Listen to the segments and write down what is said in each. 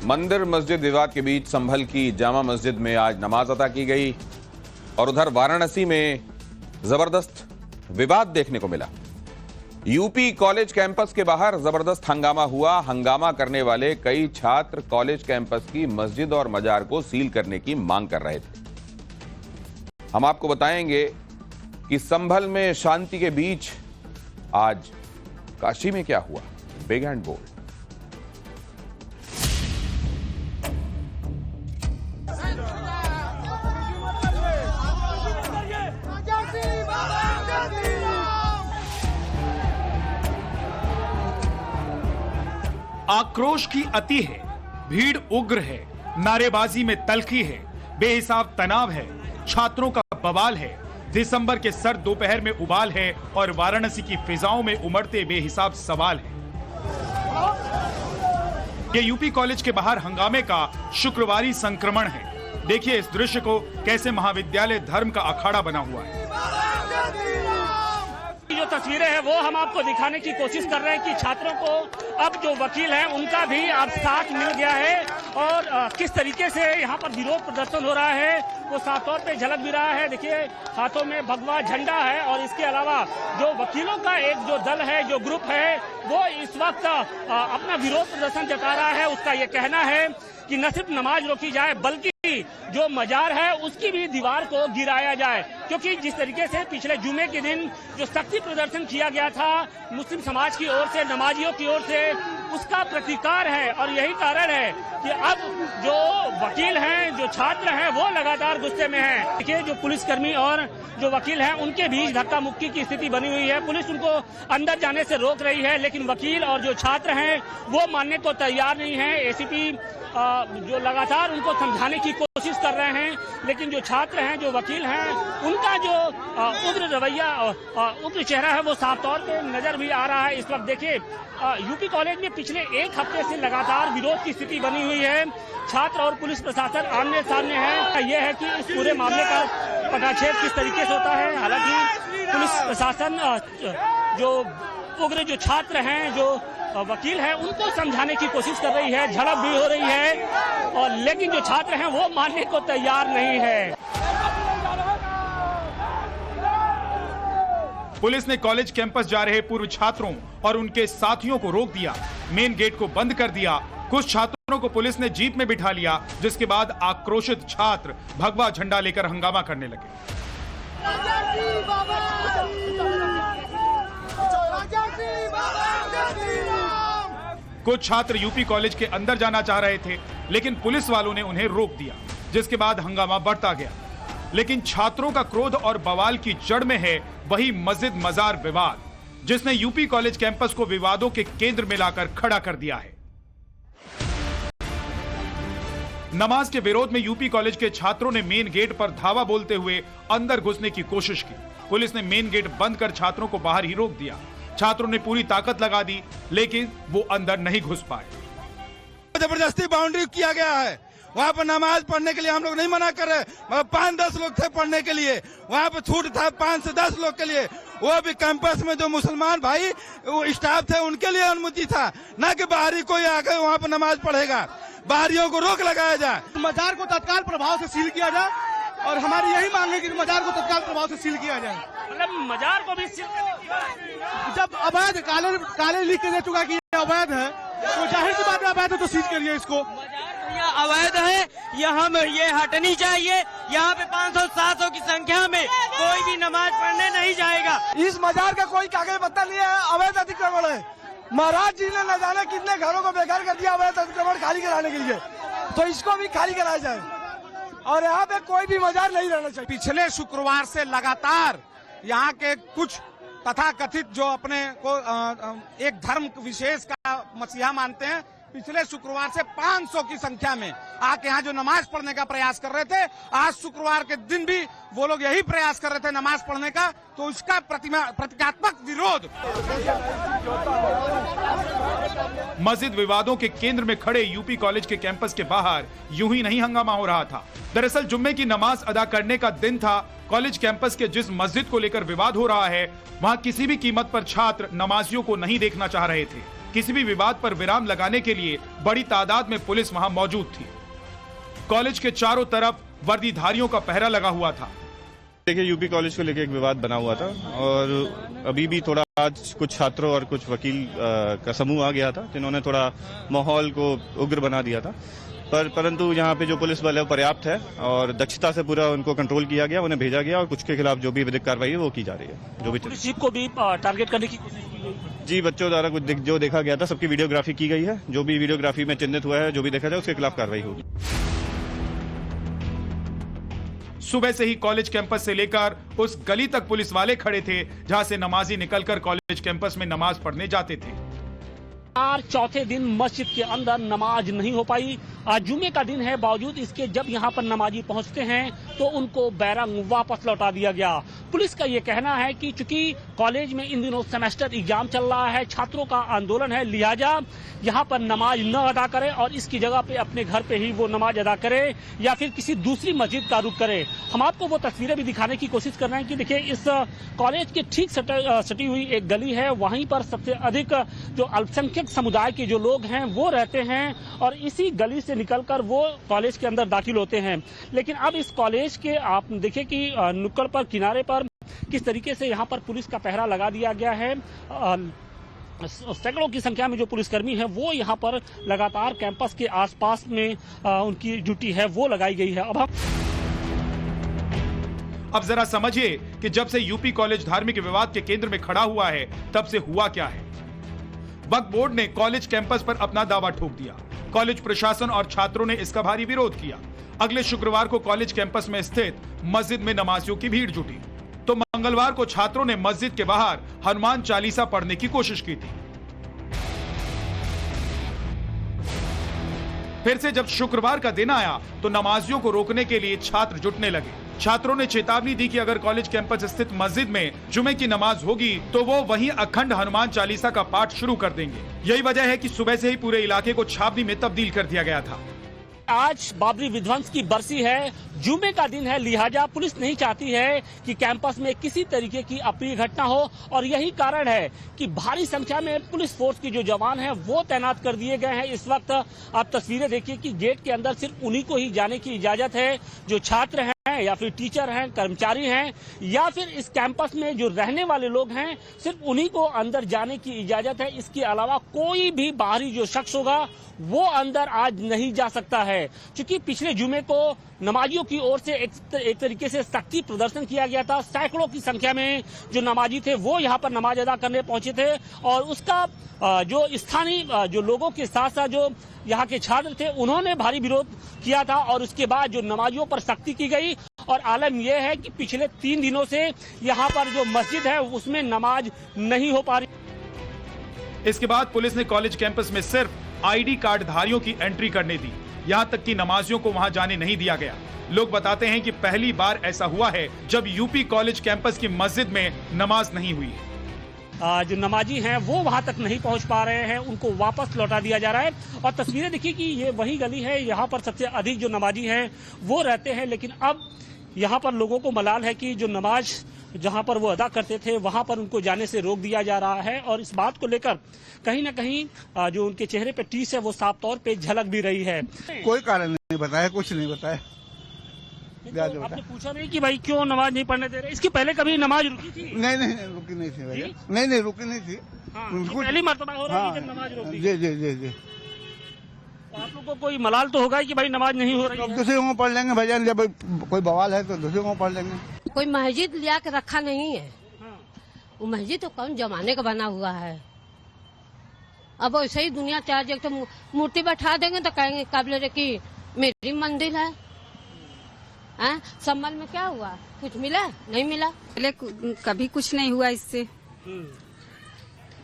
मंदिर मस्जिद विवाद के बीच संभल की जामा मस्जिद में आज नमाज अदा की गई और उधर वाराणसी में जबरदस्त विवाद देखने को मिला। यूपी कॉलेज कैंपस के बाहर जबरदस्त हंगामा हुआ। हंगामा करने वाले कई छात्र कॉलेज कैंपस की मस्जिद और मजार को सील करने की मांग कर रहे थे। हम आपको बताएंगे कि संभल में शांति के बीच आज काशी में क्या हुआ। Big and bold. आक्रोश की अति है, भीड़ उग्र है, नारेबाजी में तल्खी है, बेहिसाब तनाव है, छात्रों का बवाल है, दिसंबर के सर्द दोपहर में उबाल है और वाराणसी की फिजाओं में उमड़ते बेहिसाब सवाल है। ये यूपी कॉलेज के बाहर हंगामे का शुक्रवारी संक्रमण है। देखिए इस दृश्य को, कैसे महाविद्यालय धर्म का अखाड़ा बना हुआ है। जो तस्वीरें हैं वो हम आपको दिखाने की कोशिश कर रहे हैं कि छात्रों को अब जो वकील हैं उनका भी अब साथ मिल गया है और किस तरीके से यहाँ पर विरोध प्रदर्शन हो रहा है वो साफ तौर पे झलक भी रहा है। देखिए हाथों में भगवा झंडा है और इसके अलावा जो वकीलों का एक जो दल है, जो ग्रुप है, वो इस वक्त अपना विरोध प्रदर्शन जता रहा है। उसका ये कहना है कि न सिर्फ नमाज रोकी जाए बल्कि जो मजार है उसकी भी दीवार को गिराया जाए, क्योंकि जिस तरीके से पिछले जुमे के दिन जो शक्ति प्रदर्शन किया गया था मुस्लिम समाज की ओर से, नमाजियों की ओर से, उसका प्रतिकार है और यही कारण है कि अब जो वकील हैं, जो छात्र हैं, वो लगातार गुस्से में हैं। देखिए जो पुलिसकर्मी और जो वकील हैं उनके बीच धक्का मुक्की की स्थिति बनी हुई है। पुलिस उनको अंदर जाने से रोक रही है, लेकिन वकील और जो छात्र हैं वो मानने को तैयार नहीं है। एसीपी जो लगातार उनको समझाने की कोशिश कर रहे हैं, लेकिन जो छात्र हैं, जो वकील हैं, उनका जो उग्र रवैया, उग्र चेहरा है वो साफ तौर पे नजर भी आ रहा है। इस वक्त देखिए यूपी कॉलेज में पिछले एक हफ्ते से लगातार विरोध की स्थिति बनी हुई है। छात्र और पुलिस प्रशासन आमने सामने है। यह है कि इस पूरे मामले का पटाक्षेप किस तरीके से होता है। हालांकि पुलिस प्रशासन जो उग्र जो छात्र हैं, जो वकील हैं, उनको समझाने की कोशिश कर रही है, झड़प भी हो रही है, और लेकिन जो छात्र हैं वो मानने को तैयार नहीं है। पुलिस ने कॉलेज कैंपस जा रहे पूर्व छात्रों और उनके साथियों को रोक दिया, मेन गेट को बंद कर दिया। कुछ छात्रों को पुलिस ने जीप में बिठा लिया, जिसके बाद आक्रोशित छात्र भगवा झंडा लेकर हंगामा करने लगे। कुछ छात्र यूपी कॉलेज के अंदर जाना चाह रहे थे, लेकिन पुलिस वालों ने उन्हें रोक दिया, जिसके बाद हंगामा बढ़ता गया। लेकिन छात्रों का क्रोध और बवाल की जड़ में है वही मस्जिद मजार विवाद, जिसने यूपी कॉलेज कैंपस को विवादों के केंद्र में लाकर खड़ा कर दिया है। नमाज के विरोध में यूपी कॉलेज के छात्रों ने मेन गेट पर धावा बोलते हुए अंदर घुसने की कोशिश की। पुलिस ने मेन गेट बंद कर छात्रों को बाहर ही रोक दिया। छात्रों ने पूरी ताकत लगा दी, लेकिन वो अंदर नहीं घुस पाए। जबरदस्ती बाउंड्री किया गया है। वहाँ पर नमाज पढ़ने के लिए हम लोग नहीं मना कर रहे, मगर 5-10 लोग थे पढ़ने के लिए। वहाँ पर छूट था 5 से 10 लोग के लिए, वो भी कैंपस में जो मुसलमान भाई स्टाफ थे उनके लिए अनुमति था, न कि बाहरी कोई आकर वहाँ पर नमाज पढ़ेगा। बाहरियों को रोक लगाया जाए, मजार को तत्काल प्रभाव से सील किया जाए, और हमारी यही मांग है कि मजार को तत्काल प्रभाव से सील किया जाए। मतलब मजार को भी सील, जब अवैध काले लिख के दे चुका कि ये अवैध है, तो जाहिर सी बात है अवैध है तो सील करिए इसको। अवैध है, यहाँ में ये हटनी चाहिए। यहाँ पे 500-700 की संख्या में कोई भी नमाज पढ़ने नहीं जाएगा। इस मजार का कोई कागज पत्ता नहीं है, अवैध अतिक्रमण है। महाराज जी ने न जाने कितने घरों को बेकार कर दिया अवैध अतिक्रमण खाली कराने के लिए, तो इसको भी खाली कराया जाए और यहाँ पे कोई भी मजार नहीं रहना चाहिए। पिछले शुक्रवार से लगातार यहाँ के कुछ तथाकथित जो अपने को एक धर्म विशेष का मसीहा मानते हैं, पिछले शुक्रवार से 500 की संख्या में आके यहाँ जो नमाज पढ़ने का प्रयास कर रहे थे। आज शुक्रवार के दिन भी वो लोग यही प्रयास कर रहे थे नमाज पढ़ने का, तो उसका प्रतीकात्मक विरोध। मस्जिद विवादों के केंद्र में खड़े यूपी कॉलेज के कैंपस के बाहर यूं ही नहीं हंगामा हो रहा था। दरअसल जुम्मे की नमाज अदा करने का दिन था। कॉलेज कैंपस के जिस मस्जिद को लेकर विवाद हो रहा है, वहां किसी भी कीमत पर छात्र नमाजियों को नहीं देखना चाह रहे थे। किसी भी विवाद पर विराम लगाने के लिए बड़ी तादाद में पुलिस वहां मौजूद थी। कॉलेज के चारों तरफ वर्दीधारियों का पहरा लगा हुआ था। देखिए, यूपी कॉलेज को लेकर एक विवाद बना हुआ था और अभी भी थोड़ा आज कुछ छात्रों और कुछ वकील का समूह आ गया था जिन्होंने थोड़ा माहौल को उग्र बना दिया था। परंतु यहाँ पे जो पुलिस बल है वो पर्याप्त है और दक्षता से पूरा उनको कंट्रोल किया गया, उन्हें भेजा गया और कुछ के खिलाफ जो भी विधिक कार्रवाई है वो की जा रही है। जो भी पुलिस जीप को भी टारगेट करने की कोशिश की गई। जी, बच्चों द्वारा कुछ जो देखा गया था सबकी वीडियोग्राफी की गई है। जो भी वीडियोग्राफी में चिन्हित हुआ है, जो भी देखा जाए उसके खिलाफ कार्रवाई होगी। सुबह से ही कॉलेज कैंपस से लेकर उस गली तक पुलिस वाले खड़े थे जहां से नमाजी निकलकर कॉलेज कैंपस में नमाज पढ़ने जाते थे। चौथे दिन मस्जिद के अंदर नमाज नहीं हो पाई। आज जुमे का दिन है, बावजूद इसके जब यहाँ पर नमाजी पहुँचते हैं तो उनको बैरंग वापस लौटा दिया गया। पुलिस का ये कहना है कि चूंकि कॉलेज में इन दिनों सेमेस्टर एग्जाम चल रहा है, छात्रों का आंदोलन है, लिहाजा यहाँ पर नमाज न अदा करें और इसकी जगह पे अपने घर पे ही वो नमाज अदा करे या फिर किसी दूसरी मस्जिद का रुख करे। हम आपको वो तस्वीरें भी दिखाने की कोशिश कर रहे हैं कि देखिए, इस कॉलेज के ठीक सटी हुई एक गली है, वहीं पर सबसे अधिक जो अल्पसंख्यक समुदाय के जो लोग हैं वो रहते हैं और इसी गली से निकलकर वो कॉलेज के अंदर दाखिल होते हैं। लेकिन अब इस कॉलेज के आप देखिए कि नुक्कड़ पर, किनारे पर किस तरीके से यहाँ पर पुलिस का पहरा लगा दिया गया है। सैकड़ों की संख्या में जो पुलिसकर्मी हैं वो यहाँ पर लगातार कैंपस के आसपास में उनकी ड्यूटी है वो लगाई गई है। अब जरा समझिए कि जब से यूपी कॉलेज धार्मिक विवाद के केंद्र में खड़ा हुआ है तब से हुआ क्या है। वक्फ बोर्ड ने कॉलेज कैंपस पर अपना दावा ठोक दिया। कॉलेज प्रशासन और छात्रों ने इसका भारी विरोध किया। अगले शुक्रवार को कॉलेज कैंपस में स्थित मस्जिद में नमाजियों की भीड़ जुटी तो मंगलवार को छात्रों ने मस्जिद के बाहर हनुमान चालीसा पढ़ने की कोशिश की थी। फिर से जब शुक्रवार का दिन आया तो नमाजियों को रोकने के लिए छात्र जुटने लगे। छात्रों ने चेतावनी दी कि अगर कॉलेज कैंपस स्थित मस्जिद में जुमे की नमाज होगी तो वो वहीं अखंड हनुमान चालीसा का पाठ शुरू कर देंगे। यही वजह है कि सुबह से ही पूरे इलाके को छावनी में तब्दील कर दिया गया था। आज बाबरी विध्वंस की बरसी है, जुमे का दिन है, लिहाजा पुलिस नहीं चाहती है कि कैंपस में किसी तरीके की अप्रिय घटना हो और यही कारण है कि भारी संख्या में पुलिस फोर्स के जो जवान हैं वो तैनात कर दिए गए हैं। इस वक्त आप तस्वीरें देखिए कि गेट के अंदर सिर्फ उन्हीं को ही जाने की इजाजत है जो छात्र हैं या फिर टीचर हैं, कर्मचारी हैं या फिर इस कैंपस में जो रहने वाले लोग हैं, सिर्फ उन्हीं को अंदर जाने की इजाजत है। इसके अलावा कोई भी बाहरी जो शख्स होगा वो अंदर आज नहीं जा सकता है। क्योंकि पिछले जुमे को नमाजियों की ओर से एक तरीके से शक्ति प्रदर्शन किया गया था। सैकड़ों की संख्या में जो नमाजी थे वो यहाँ पर नमाज अदा करने पहुंचे थे और उसका जो स्थानीय जो लोगों के साथ साथ जो यहाँ के छात्र थे उन्होंने भारी विरोध किया था और उसके बाद जो नमाजियों पर सख्ती की गई और आलम यह है कि पिछले 3 दिनों से यहाँ पर जो मस्जिद है उसमें नमाज नहीं हो पा रही। इसके बाद पुलिस ने कॉलेज कैंपस में सिर्फ आईडी कार्ड धारियों की एंट्री करने दी। यहाँ तक कि नमाजियों को वहाँ जाने नहीं दिया गया। लोग बताते हैं कि पहली बार ऐसा हुआ है जब यूपी कॉलेज कैंपस की मस्जिद में नमाज नहीं हुई है। जो नमाजी हैं वो वहां तक नहीं पहुंच पा रहे हैं, उनको वापस लौटा दिया जा रहा है। और तस्वीरें देखिए कि ये वही गली है, यहाँ पर सबसे अधिक जो नमाजी हैं वो रहते हैं। लेकिन अब यहाँ पर लोगों को मलाल है कि जो नमाज जहाँ पर वो अदा करते थे वहाँ पर उनको जाने से रोक दिया जा रहा है और इस बात को लेकर कहीं ना कहीं जो उनके चेहरे पे टीस है वो साफ तौर पे झलक भी रही है। कोई कारण नहीं बताया, कुछ नहीं बताया। तो आपने पूछा नहीं कि भाई क्यों नमाज नहीं पढ़ने दे रहे? इसके पहले कभी नमाज रुकी थी? नहीं रुकी नहीं थी भैया, नहीं रुकी नहीं थी। पहली मर्तबा हो रही है जब नमाज रुकी। जी। तो आप लोग को कोई मलाल तो होगा कि भाई नमाज नहीं हो रही है? दूसरे को पढ़ लेंगे भैया, जब कोई बवाल है तो दूसरे को पढ़ लेंगे। कोई मस्जिद लिया के रखा नहीं है। वो मस्जिद तो कौन जमाने का बना हुआ है। अब वैसे ही दुनिया चार जगह तो मूर्ति बैठा देंगे तो कहेंगे काबिल की मेरी मंदिर है। सम्मल में क्या हुआ? कुछ मिला? नहीं मिला। पहले कभी कुछ नहीं हुआ इससे।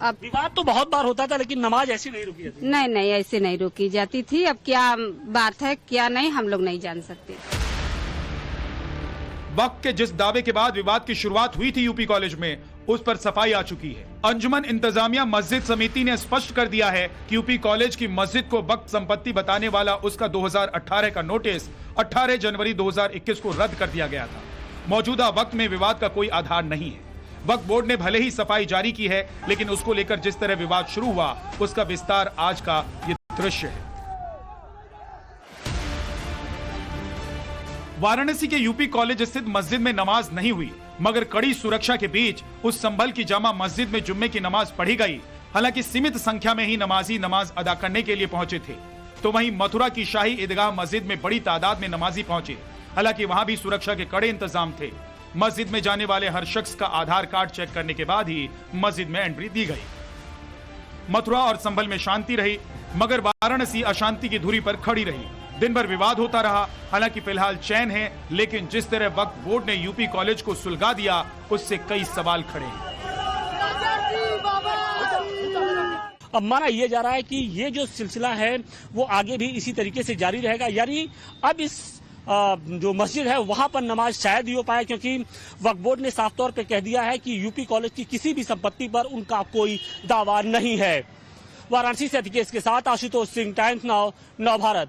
अब विवाद तो बहुत बार होता था लेकिन नमाज ऐसी नहीं रुकी जाती। नहीं ऐसे नहीं रोकी जाती थी। अब क्या बात है क्या नहीं हम लोग नहीं जान सकते। वक्त के जिस दावे के बाद विवाद की शुरुआत हुई थी यूपी कॉलेज में, उस पर सफाई आ चुकी है। अंजुमन इंतजामिया मस्जिद समिति ने स्पष्ट कर दिया है कि यूपी कॉलेज की मस्जिद को वक्फ संपत्ति बताने वाला उसका 2018 का नोटिस 18 जनवरी 2021 को रद्द कर दिया गया था। मौजूदा वक्त में विवाद का कोई आधार नहीं है। वक्फ बोर्ड ने भले ही सफाई जारी की है, लेकिन उसको लेकर जिस तरह विवाद शुरू हुआ उसका विस्तार आज का ये दृश्य है। वाराणसी के यूपी कॉलेज स्थित मस्जिद में नमाज नहीं हुई, मगर कड़ी सुरक्षा के बीच उस संभल की जामा मस्जिद में जुम्मे की नमाज पढ़ी गई। हालांकि सीमित संख्या में ही नमाजी नमाज अदा करने के लिए पहुंचे थे, तो वहीं मथुरा की शाही ईदगाह मस्जिद में बड़ी तादाद में नमाजी पहुंचे। हालांकि वहां भी सुरक्षा के कड़े इंतजाम थे। मस्जिद में जाने वाले हर शख्स का आधार कार्ड चेक करने के बाद ही मस्जिद में एंट्री दी गई। मथुरा और संभल में शांति रही, मगर वाराणसी अशांति की धुरी पर खड़ी रही। दिन भर विवाद होता रहा। हालांकि फिलहाल चैन है, लेकिन जिस तरह वक्फ बोर्ड ने यूपी कॉलेज को सुलगा दिया, उससे कई सवाल खड़े हैं। अब माना यह जा रहा है कि ये जो सिलसिला है वो आगे भी इसी तरीके से जारी रहेगा, यानी अब इस जो मस्जिद है वहां पर नमाज शायद ही हो पाए, क्योंकि वक्फ बोर्ड ने साफ तौर पे कह दिया है कि यूपी कॉलेज की किसी भी संपत्ति पर उनका कोई दावा नहीं है। वाराणसी से अधिकेश के साथ आशुतोष सिंह, टाइम्स नाउ, नव भारत।